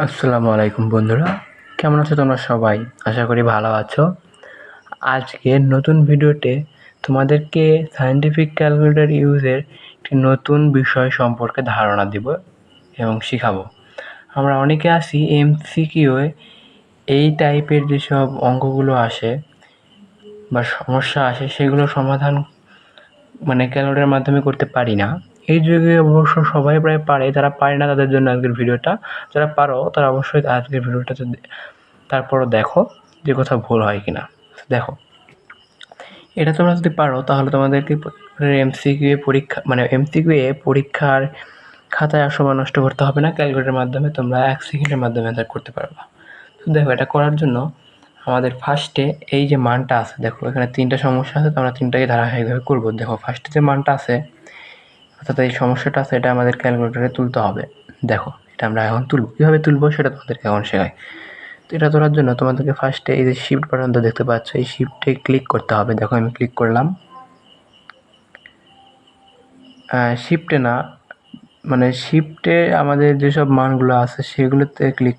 আসসালামু আলাইকুম বন্ধুরা, কেমন আছো তোমরা সবাই? আশা করি ভালো আছো। আজকের নতুন ভিডিওতে তোমাদেরকে সায়েন্টিফিক ক্যালকুলেটর ইউজের একটি নতুন বিষয় সম্পর্কে ধারণা দিব এবং শিখাবো। আমরা অনেকে আছি এমসিকিউয়ে এই টাইপের যেসব অঙ্কগুলো আসে বা সমস্যা আসে সেগুলো সমাধান ক্যালকুলেটরের মাধ্যমে করতে পারি না। এই যুগে অবশ্য সবাই প্রায় পারে, যারা পারে না তাদের জন্য আজকের ভিডিওটা। যারা পারো তারা অবশ্যই আজকের ভিডিওটাতে তারপরও দেখো যে কোথাও ভুল হয় কিনা। দেখো, এটা তোমরা যদি পারো তাহলে তোমাদেরকে এমসিকিউ এ পরীক্ষার খাতায় আর সময় নষ্ট করতে হবে না। ক্যালকুলেটরের মাধ্যমে তোমরা 1 সেকেন্ডের মাধ্যমে অ্যান্সার করতে পারবা। তো দেখো, এটা করার জন্য আমাদের ফার্স্টে এই যে মানটা আছে, দেখো এখানে 3টা সমস্যা আছে, তো আমরা 3টাকে ধারাবাহিকভাবে করবো। দেখো ফার্স্টে যে মানটা আছে অর্থাৎ এই সমস্যাটা আছে, এটা আমাদের ক্যালকুলেটরে তুলতে হবে। দেখো এটা আমরা এখন তুলবো, কীভাবে তুলবো সেটা তোমাদেরকে এখন শেখাই। তো এটা তোলার জন্য তোমাদেরকে ফার্স্টে এই যে শিফট বাটনটা দেখতে পাচ্ছ, এই শিফটে ক্লিক করতে হবে। দেখো আমি ক্লিক করলাম। শিফটে না, শিফটে আমাদের যেসব মানগুলো আছে সেগুলোতে ক্লিক,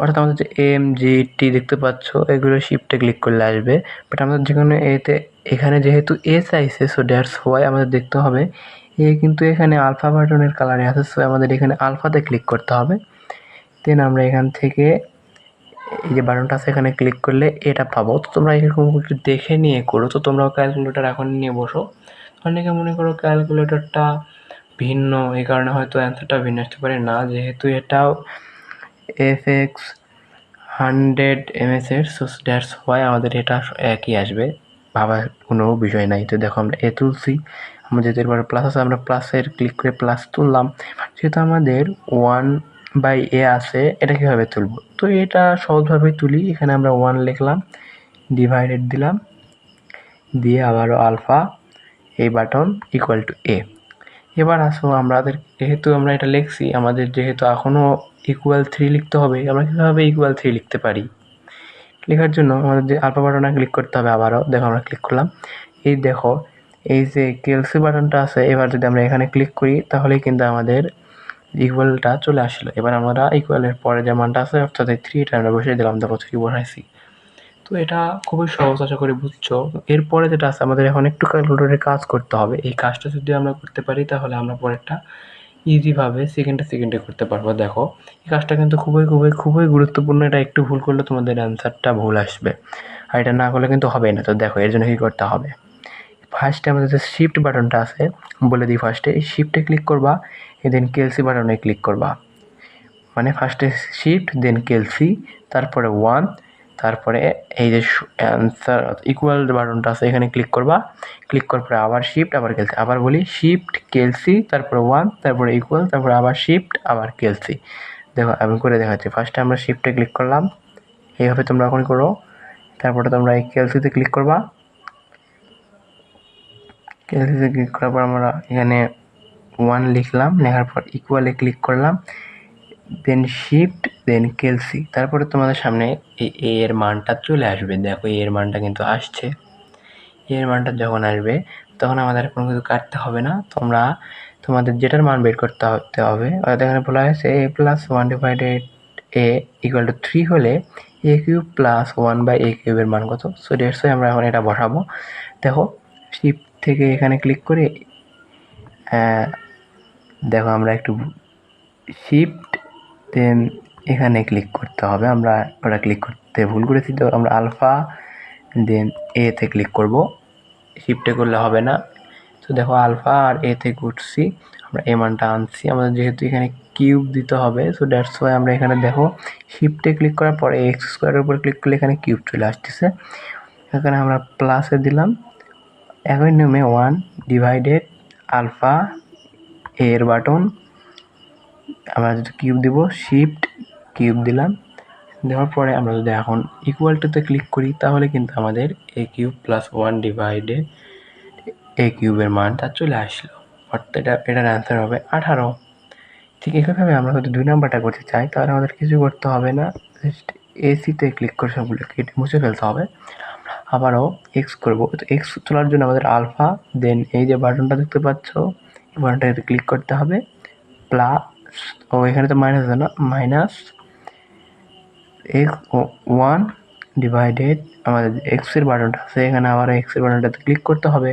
অর্থাৎ আমাদের যে এম জি টি দেখতে পাচ্ছ এগুলো শিফটে ক্লিক করলে আসবে। বাট আমাদের যেখানে এখানে যেহেতু এ চাইছে, সো দ্যাটস ওয়াই আমাদের দেখতে হবে এ কিন্তু এখানে আলফা বাটনের কালারে আছে, সো আমাদের এখানে আলফাতে ক্লিক করতে হবে। দেন আমরা এখান থেকে এই যে বাটনটা আছে এখানে ক্লিক করলে এটা পাবো। তো তোমরা এরকম একটু দেখে নিয়ে করো। তো তোমরাও ক্যালকুলেটর এখন নিয়ে বসো। অনেকে মনে করো ক্যালকুলেটরটা ভিন্ন, এই কারণে হয়তো অ্যান্সারটা ভিন্ন আসতে পারে না, যেহেতু এটাও এফএক্স 100 এমএসের, সো দ্যাটস ওয়াই আমাদের এটা একই আসবে, ভাবার কোনো বিষয় নাই। তো দেখো আমরা এ তুলছি, আমরা যেহেতু এরপরে প্লাস আছে আমরা প্লাসের ক্লিক করে প্লাস তুললাম। যেহেতু আমাদের 1/a আছে, এটা কীভাবে তুলব? তো এটা সহজভাবে তুলি। এখানে আমরা 1 লিখলাম, ডিভাইডেড দিলাম, দিয়ে আবারও আলফা এই বাটন ইকুয়াল টু এ। এবার আসো আমাদের, যেহেতু আমরা এটা লিখছি, আমাদের যেহেতু এখনও ইকুয়াল 3 লিখতে হবে, আমরা কীভাবে ইকুয়াল 3 লিখতে পারি? লেখার জন্য আমাদের যে আলফা বাটনে ক্লিক করতে হবে আবারও। দেখো আমরা ক্লিক করলাম, এই দেখো এই যে কেলসি বাটনটা আছে, এবার যদি আমরা এখানে ক্লিক করি তাহলেই কিন্তু আমাদের ইকুয়ালটা চলে আসলো। এবার আমরা ইকুয়ালের পরে যে মানটা আছে অর্থাৎ এই 3, এটা আমরা বসিয়ে দিলাম। দেখো 3 বসাইছি। তো এটা খুবই সহজ, আশা করি বুঝছো। এরপরে যেটা আছে, আমাদের এখন একটু ক্যালকুলেটরে কাজ করতে হবে। এই কাজটা যদি আমরা করতে পারি তাহলে আমরা পরেরটা ইজিভাবে সেকেন্ডে করতে পারবো। দেখো এই কাজটা কিন্তু খুবই গুরুত্বপূর্ণ। এটা একটু ভুল করলে তোমাদের অ্যান্সারটা ভুল আসবে, আর এটা না করলে কিন্তু হবে না। তো দেখো এর জন্য কী করতে হবে, ফার্স্টে আমাদের যে শিফট বাটনটা আছে বলে দিই, ফার্স্টে এই শিফটে ক্লিক করবা, দেন কেলসি বাটনে ক্লিক করবা। ফার্স্টে শিফট দেন কেলসি, তারপরে 1, তারপরে এই যে অ্যান্সার ইকুয়াল বাটনটা আছে এখানে ক্লিক করবা। ক্লিক করার পরে আবার শিফট, আবার কেলসি। আবার বলি শিফট কেলসি, তারপরে 1, তারপরে ইকুয়াল, তারপরে আবার শিফট, আবার কেলসি। দেখো আমি করে দেখাচ্ছি। ফার্স্টে আমরা শিফটে ক্লিক করলাম, এইভাবে তোমরা এখন করো। তারপরে তোমরা এই কেলসিতে ক্লিক করবা। কেলসিতে ক্লিক করার পর আমরা এখানে 1 লিখলাম, লেখার পর ইকুয়ালে ক্লিক করলাম, দেন শিফট দেন কেলসি। তারপরে তোমাদের সামনে এই এ এর মানটা চলে আসবে। দেখো এ এর মানটা কিন্তু আসছে। এর মানটা যখন আসবে তখন আমাদের কোনো কিছু কাটতে হবে না। তোমাদের যেটার মান বের করতে হবে, অর্থাৎ এখানে বলা হয়েছে a plus 1 divided a equal to 3 হলে a কিউব প্লাস 1/a কিউবের মান কত? সো দ্যাটস ওয়াই আমরা এখন এটা বসাবো। দেখো শিফট থেকে এখানে ক্লিক করে দেখো আমরা একটু শিফট দেন এখানে ক্লিক করতে হবে। আমরা ওটা ক্লিক করতে ভুল করেছি, তো আমরা আলফা দেন এতে ক্লিক করব। শিফটে করলে হবে না। তো দেখো আলফা আর এতে করছি, আমরা এ মানটা আনছি। আমাদের যেহেতু এখানে কিউব দিতে হবে, সো দ্যাটস ওয়াই আমরা এখানে দেখো শিফটে ক্লিক করার পরে এক্স স্কোয়ারের উপর ক্লিক করলে এখানে কিউব চলে আসতেছে। এখানে আমরা প্লাসে দিলাম, একই নিয়মে 1 ডিভাইডেড আলফা এর বাটন, আমরা যদি কিউব দিব শিফট কিউব দিলাম। দেওয়ার পরে আমরা যদি এখন ইকুয়াল টুতে ক্লিক করি তাহলে কিন্তু আমাদের এ কিউব প্লাস 1 ডিভাইডেড এ কিউবের মানটা চলে আসলো, অর্থাৎ এটার অ্যান্সার হবে 18। ঠিক একইভাবে আমরা যদি 2 নাম্বারটা করতে চাই তাহলে আমাদের কিছু করতে হবে না, জাস্ট এসিতে ক্লিক করে সবগুলো কেটে মুছে ফেলতে হবে। আবারও এক্স করবো। তো এক্স তোলার জন্য আমাদের আলফা দেন এই যে বাটনটা দেখতে পাচ্ছ এই বাটনটাতে ক্লিক করতে হবে, প্লাস, ও এখানে তো মাইনাস আছে না, মাইনাস এক্স 1 ডিভাইডেড আমাদের এক্সের বাটনটা আছে এখানে আবার এক্সের বাটনটাতে ক্লিক করতে হবে।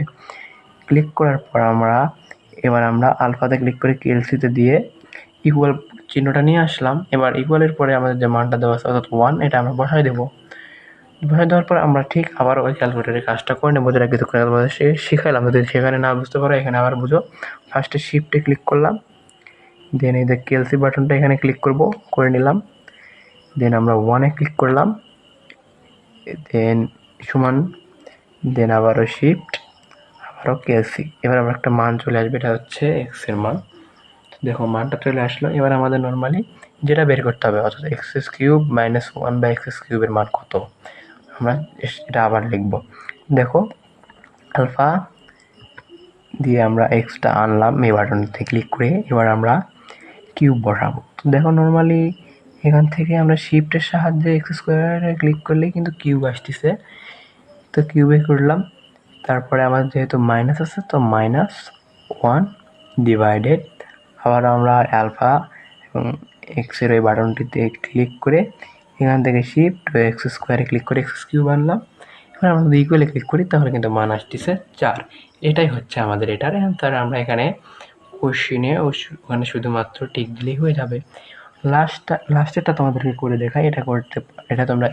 ক্লিক করার পর এবার আমরা আলফাতে ক্লিক করে কেএলসিতে দিয়ে ইকুয়াল চিহ্নটা নিয়ে আসলাম। এবার ইকুয়ালের পরে আমাদের যে মানটা দেওয়া আছে অর্থাৎ 1 এটা আমরা বসাই দেবো। বসাই দেওয়ার পর আমরা ঠিক আবার ওই ক্যালকুলেটরের কাজটা করে নেবো, যেটা কিছু শিখাইলাম। যদি সেখানে না বুঝতে পারো এখানে আবার বুঝো। ফার্স্টে শিফটে ক্লিক করলাম, দেন এই যে কেএলসি বাটনটা এখানে ক্লিক করে নিলাম। দেন আমরা 1-এ ক্লিক করলাম, দেন সমান, দেন আবারও শিফট, আবারও কেএলসি। এবার আমরা একটা মান চলে আসবে, এটা হচ্ছে এক্সের মান। দেখো মানটা চলে আসলো। এবার আমাদের নর্মালি যেটা বের করতে হবে অর্থাৎ এক্স কিউব মাইনাস 1/x কিউবের মান কত, আমরা এটা আবার লিখব। দেখো আলফা দিয়ে আমরা এক্সটা আনলাম এই বাটনতে ক্লিক করে। এবার আমরা কিউব বসাবো। তো দেখো নর্মালি এখান থেকে আমরা শিফটের সাহায্যে এক্স স্কোয়ারে ক্লিক করলেই কিন্তু কিউব আসতেছে। তো কিউবে করলাম। তারপরে আমার যেহেতু মাইনাস আছে তো -1 ডিভাইডেড, আবার আমরা আলফা এবং এক্সের ওই বাটনটিতে ক্লিক করে এখান থেকে শিফট এক্স স্কোয়ারে ক্লিক করে এক্স কিউব আনলাম। এবার আমরা যদি ইকুয়ালে ক্লিক করি তাহলে কিন্তু মান আসতেছে 4। এটাই হচ্ছে আমাদের এটার অ্যান্সার। আমরা এখানে কোশ্চিনে ওখানে শুধুমাত্র টিক দিলেই হয়ে যাবে। লাস্টেরটা তোমাদেরকে করে দেখাই। এটা তোমরা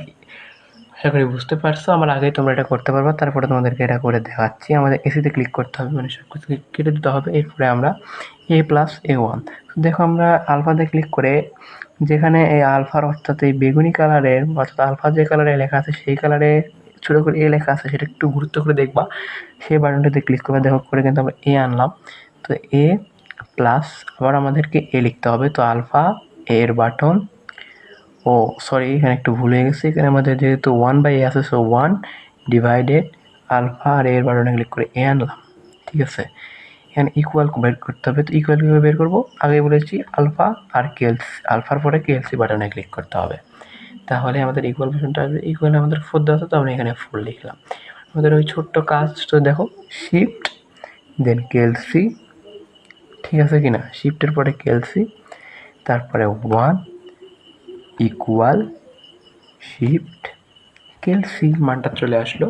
আশা করি বুঝতে পারছো। আমার আগেই তোমরা এটা করতে পারবা, তারপরে তোমাদেরকে এটা করে দেখাচ্ছি। আমাদের এসিতে ক্লিক করতে হবে, মানে সব কিছু কেটে দিতে হবে। এরপরে আমরা a+a1 দেখো আমরা আলফাতে ক্লিক করে যেখানে এই আলফার অর্থাৎ এই বেগুনি কালারের অর্থাৎ আলফা যে কালারে লেখা আছে সেই কালারে ছোটো করে এ লেখা আছে, সেটা একটু গুরুত্ব করে দেখবা। সেই বাটনটাতে ক্লিক করবে, দেখো করে কিন্তু আমরা এ আনলাম। তো এ প্লাস আবার আমাদেরকে এ লিখতে হবে। তো আলফা এর বাটন, ও সরি এখানে একটু ভুল হয়ে গেছে। এখানে আমাদের যেহেতু 1/a আছে সো 1 ডিভাইডেড আলফা আর এর বাটনে ক্লিক করে এ আনলাম। ঠিক আছে, এখানে ইকুয়াল বের করতে হবে। তো ইকুয়াল কীভাবে বের করবো, আগে বলেছি আলফা আর কেএলসি, আলফার পরে কেএলসি বাটনে ক্লিক করতে হবে, তাহলে আমাদের ইকুয়াল ভার্সনটা আসবে। ইকুয়ালে আমাদের 4 দেওয়া আছে তো আমরা এখানে 4 লিখলাম। আমাদের ওই ছোট্ট কাজ তো দেখো, শিফট দেন কেএলসি, ঠিক আছে কিনা, শিফটের পরে কেএলসি, তারপরে 1 ইকুয়াল শিফট কেএলসি, মানটা চলে আসলো।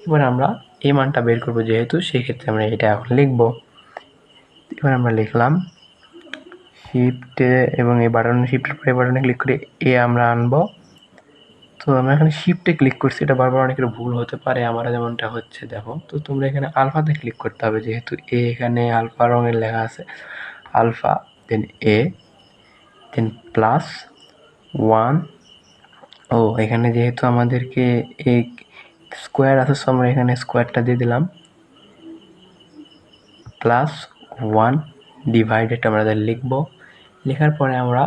এবার আমরা এই মানটা বের করবো যেহেতু, সেক্ষেত্রে আমরা এটা এখন লিখবো। এবার আমরা লিখলাম শিফটে এবং এই বাটনে, শিফটের পরে বাটনে ক্লিক করে এ আমরা আনবো। তো আমরা এখানে শিফটে ক্লিক করছি, এটা বারবার অনেকের ভুল হতে পারে, আমার যেমনটা হচ্ছে দেখো। তো তোমরা এখানে আলফাতে ক্লিক করতে হবে, যেহেতু এ এখানে আলফা রঙের লেখা আছে, আলফা দেন এ দেন +1, ও এখানে যেহেতু আমাদেরকে এই স্কোয়ার আছে সো আমরা এখানে স্কোয়ারটা দিয়ে দিলাম, +1 ডিভাইডেড আমরা লিখবো। লেখার পরে আমরা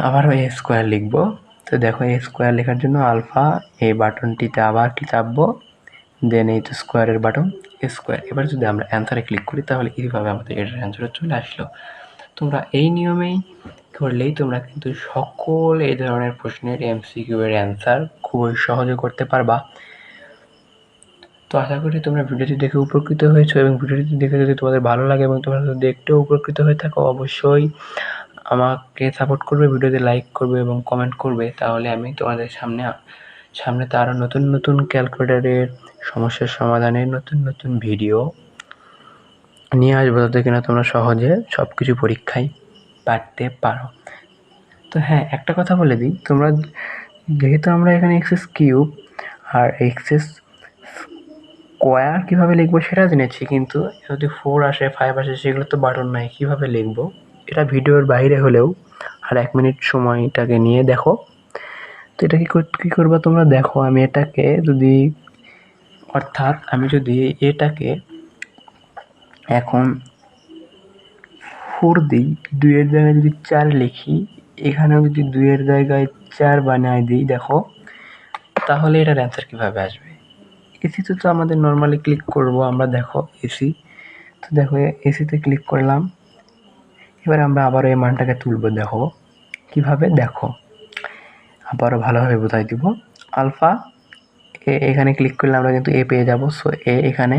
আবারও এ স্কোয়ার লিখবো। তো দেখো এ স্কোয়ার লেখার জন্য আলফা এই বাটনটিতে আবার চাপবো, দেন এই তো স্কোয়ারের বাটন স্কোয়ার। এবার যদি আমরা অ্যান্সারে ক্লিক করি তাহলে এইভাবে আমাদের এটার অ্যান্সারটা চলে আসলো। তোমরা এই নিয়মেই করলেই তোমরা কিন্তু সকল এই ধরনের প্রশ্নের এমসিকিউ এর অ্যান্সার খুবই সহজে করতে পারবা। তো আশা করি তোমরা ভিডিওটি দেখে উপকৃত হয়েছো, এবং ভিডিওটি দেখে যদি তোমাদের ভালো লাগে এবং তোমরা যদি একটু উপকৃত হয়ে থাকো অবশ্যই আমাকে সাপোর্ট করবে, ভিডিওতে লাইক করবে এবং কমেন্ট করবে। তাহলে আমি তোমাদের সামনে তো আরও নতুন নতুন ক্যালকুলেটরের সমস্যার সমাধানের নতুন ভিডিও নিয়ে আসবো, যাতে কিনা তোমরা সহজে সব কিছু পরীক্ষায় পারতে পারো। তো হ্যাঁ, একটা কথা বলে দিই, তোমরা যেহেতু আমরা এখানে এক্সেস কিউব আর এক্সেস স্কোয়ার কীভাবে লিখবো সেটা জেনেছি, কিন্তু যদি 4 আসে 5 আসে সেগুলো তো বাটন নাই, কীভাবে লিখবো এটা ভিডিওর বাইরে হলেও আর 1 মিনিট সময়টাকে নিয়ে দেখো। তো এটা কী করবা তোমরা দেখো, আমি এটাকে যদি অর্থাৎ আমি যদি এটাকে এখন 4 দিই, 2-এর জায়গায় যদি 4 লিখি, এখানেও যদি 2-এর জায়গায় 4 বানায় দিই দেখো, তাহলে এটার অ্যান্সার কীভাবে আসবে। এসিতে তো আমাদের নর্মালি ক্লিক করব আমরা, দেখো এসি, তো দেখো এসিতে ক্লিক করলাম। এবার আমরা আবারও এই মানটাকে তুলব, দেখো কীভাবে, দেখো আবারও ভালোভাবে বোঝাই দিব। আলফা এখানে ক্লিক করলে আমরা কিন্তু এ পেয়ে যাব, সো এ এখানে,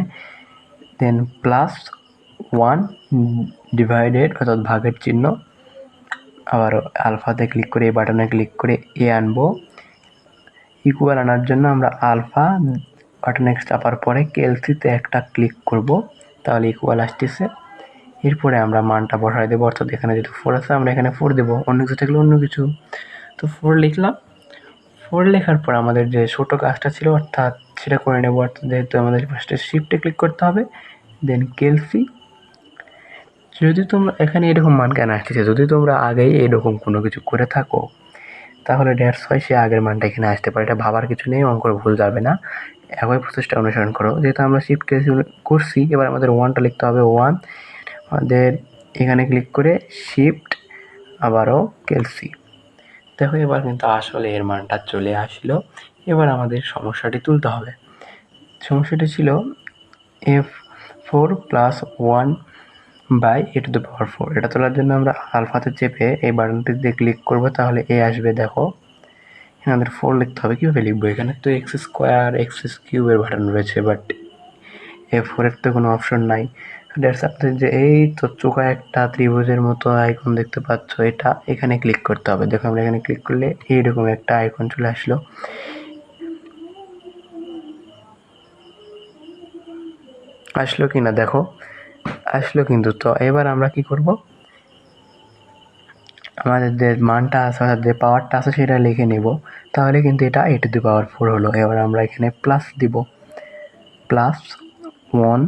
দেন +1 ডিভাইডেড অর্থাৎ ভাগের চিহ্ন আবারও আলফাতে ক্লিক করে এই বাটনে ক্লিক করে এ আনবো। ইকুয়াল আনার জন্য আমরা আলফা বাটনে চাপার পরে কেলসিতে একটা ক্লিক করব, তাহলে ইকুয়াল আসতেছে। এরপরে আমরা মানটা বসাই দেবো, অর্থাৎ এখানে যেহেতু 4 আছে আমরা এখানে 4 দেবো, অন্য কিছু থাকলে অন্য কিছু। তো 4 লিখলাম। 4 লেখার পর আমাদের যে ছোটো কাজটা ছিল অর্থাৎ সেটা করে নেব। অর্থাৎ যেহেতু আমাদের ফার্স্টে শিফটে ক্লিক করতে হবে, দেন কেলসি। যদি তোমরা এখানে এরকম মান কেন আসতেছে, যদি তোমরা আগেই এরকম কোনো কিছু করে থাকো তাহলে দ্যাটস ওয়াই সে আগের মানটা এখানে আসতে পারে। এটা ভাবার কিছু নেই, অঙ্কের ভুল যাবে না, একই প্রসেসটা অনুসরণ করো। যেহেতু আমরা শিফট কেলসি করছি, এবার আমাদের 1টা লিখতে হবে। 1 আমাদের এখানে ক্লিক করে শিফট আবারও কেলসি। দেখো এবার কিন্তু আসলে এর মানটা চলে আসলো। এবার আমাদের সমস্যাটি তুলতে হবে। সমস্যাটি ছিল f4 + 1/a⁴। এটা তোলার জন্য আমরা আলফাতে চেপে এই বাটনটিতে ক্লিক করব, তাহলে এ আসবে। দেখো এখানে আমাদের 4 লিখতে হবে। কীভাবে লিখবো? এখানে তো x² x³ এর বাটন রয়েছে, বাট f4 এর তো কোনো অপশন নাই। দ্যাটস আপনাদের যে এই তো চোখা একটা ত্রিভুজের মতো আইকন দেখতে পাচ্ছ, এটা এখানে ক্লিক করতে হবে। দেখো আমরা এখানে ক্লিক করলে এইরকম একটা আইকন চলে আসলো। আসলো কি না দেখো, আসলো কিন্তু। তো এবার আমরা কি করব, আমাদের যে মানটা আছে অর্থাৎ যে পাওয়ারটা আছে সেটা লিখে নেব, তাহলে কিন্তু এটা a⁴ হলো। এবার আমরা এখানে প্লাস দিব, +1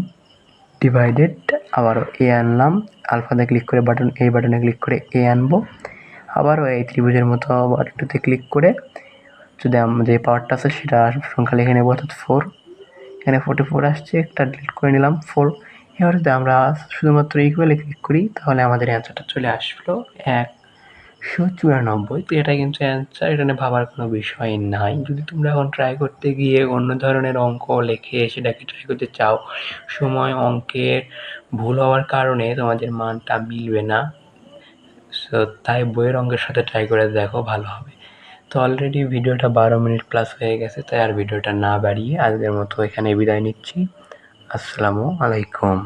ডিভাইডেড আবারও এ আনলাম, আলফাতে ক্লিক করে এই বাটনে ক্লিক করে এ আনবো। আবারও এই ত্রিভুজের মতো বাটনটিতে ক্লিক করে যদি যে পাওয়ারটা আছে সেটা সংখ্যা লিখে নেব, অর্থাৎ 4। এখানে 44 আসছে, একটা ডিলিট করে নিলাম 4। এবার যদি আমরা শুধুমাত্র ইকুয়ালে ক্লিক করি তাহলে আমাদের অ্যান্সারটা চলে আসলো 194। তো এটা কিন্তু অ্যান্সার, এটা নিয়ে ভাবার কোনো বিষয় নাই। যদি তোমরা এখন ট্রাই করতে গিয়ে অন্য ধরনের অঙ্ক লিখে সেটাকে ট্রাই করতে চাও, সময় অঙ্কের ভুল হওয়ার কারণে তোমাদের মানটা মিলবে না। সো তাই বইয়ের অঙ্কের সাথে ট্রাই করে দেখো, ভালো হবে। তো অলরেডি ভিডিওটা 12 মিনিট প্লাস হয়ে গেছে, তাই আর ভিডিওটা না বাড়িয়ে আজকের মতো এখানে বিদায় নিচ্ছি। আসসালামু আলাইকুম।